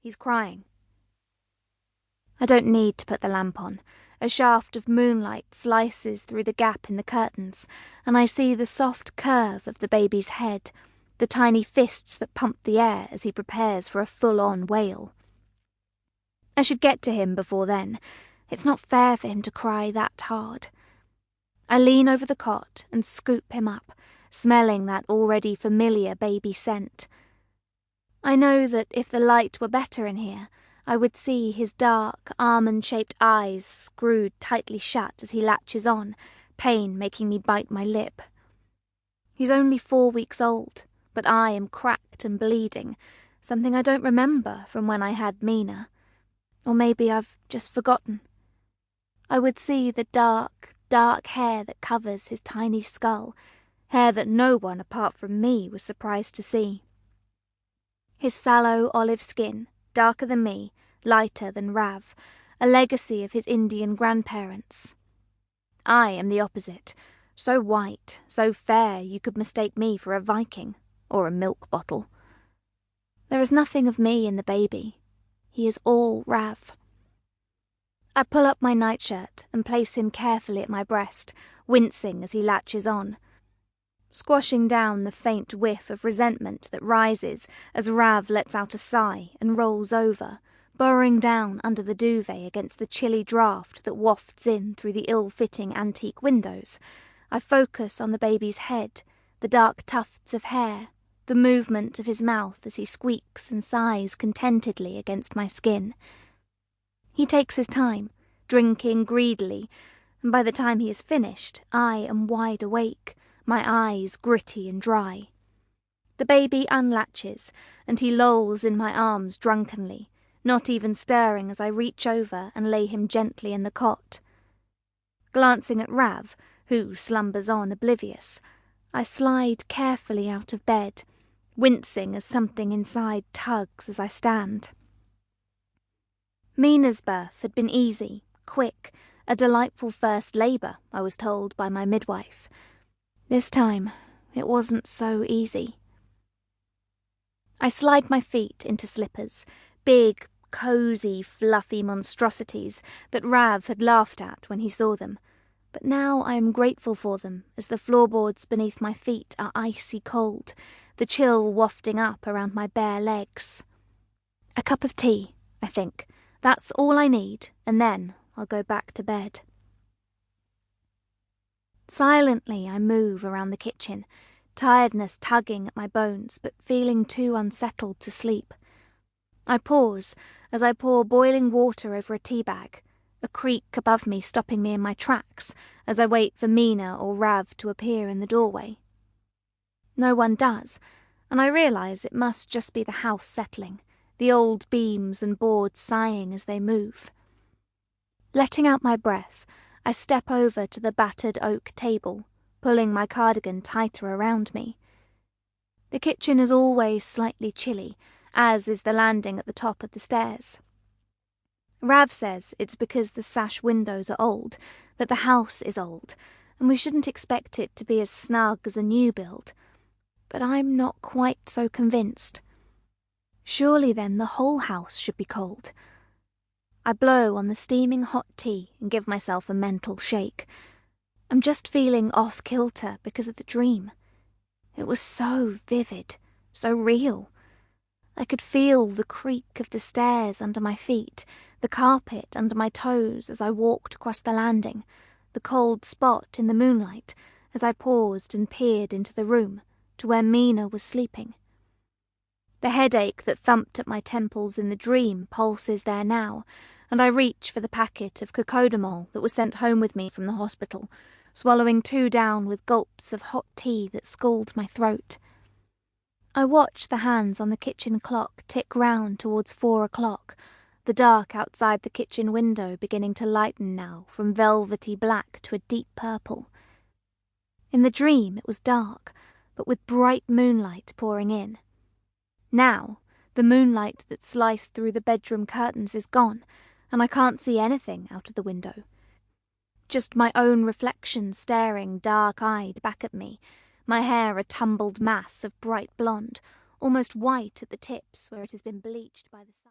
He's crying." I don't need to put the lamp on. A shaft of moonlight slices through the gap in the curtains, and I see the soft curve of the baby's head, the tiny fists that pump the air as he prepares for a full-on wail. I should get to him before then. It's not fair for him to cry that hard. I lean over the cot and scoop him up, smelling that already familiar baby scent. I know that if the light were better in here, I would see his dark, almond-shaped eyes screwed tightly shut as he latches on, pain making me bite my lip. He's only 4 weeks old, but I am cracked and bleeding, something I don't remember from when I had Mina. Or maybe I've just forgotten. I would see the dark, dark hair that covers his tiny skull, hair that no one apart from me was surprised to see. His sallow olive skin, darker than me, lighter than Rav, a legacy of his Indian grandparents. I am the opposite, so white, so fair you could mistake me for a Viking, or a milk bottle. There is nothing of me in the baby. He is all Rav. I pull up my nightshirt and place him carefully at my breast, wincing as he latches on, squashing down the faint whiff of resentment that rises as Rav lets out a sigh and rolls over, burrowing down under the duvet against the chilly draught that wafts in through the ill-fitting antique windows. I focus on the baby's head, the dark tufts of hair, the movement of his mouth as he squeaks and sighs contentedly against my skin. He takes his time, drinking greedily, and by the time he is finished, I am wide awake, my eyes gritty and dry. The baby unlatches, and he lolls in my arms drunkenly, not even stirring as I reach over and lay him gently in the cot. Glancing at Rav, who slumbers on oblivious, I slide carefully out of bed, wincing as something inside tugs as I stand. Mina's birth had been easy, quick, a delightful first labour, I was told by my midwife. This time, it wasn't so easy. I slide my feet into slippers, big, cosy, fluffy monstrosities that Rav had laughed at when he saw them, but now I am grateful for them as the floorboards beneath my feet are icy cold, the chill wafting up around my bare legs. A cup of tea, I think. That's all I need, and then I'll go back to bed. Silently I move around the kitchen, tiredness tugging at my bones but feeling too unsettled to sleep. I pause as I pour boiling water over a tea bag, a creak above me stopping me in my tracks as I wait for Mina or Rav to appear in the doorway. No one does, and I realise it must just be the house settling, the old beams and boards sighing as they move. Letting out my breath, I step over to the battered oak table, pulling my cardigan tighter around me. The kitchen is always slightly chilly, as is the landing at the top of the stairs. Rav says it's because the sash windows are old, that the house is old, and we shouldn't expect it to be as snug as a new build. But I'm not quite so convinced. Surely then the whole house should be cold. I blow on the steaming hot tea and give myself a mental shake. I'm just feeling off-kilter because of the dream. It was so vivid, so real. I could feel the creak of the stairs under my feet, the carpet under my toes as I walked across the landing, the cold spot in the moonlight as I paused and peered into the room to where Mina was sleeping. The headache that thumped at my temples in the dream pulses there now, and I reach for the packet of cocodamol that was sent home with me from the hospital, swallowing 2 down with gulps of hot tea that scald my throat. I watch the hands on the kitchen clock tick round towards 4 o'clock, the dark outside the kitchen window beginning to lighten now from velvety black to a deep purple. In the dream it was dark, but with bright moonlight pouring in. Now, the moonlight that sliced through the bedroom curtains is gone, and I can't see anything out of the window. Just my own reflection staring dark-eyed back at me, my hair a tumbled mass of bright blonde, almost white at the tips where it has been bleached by the sun.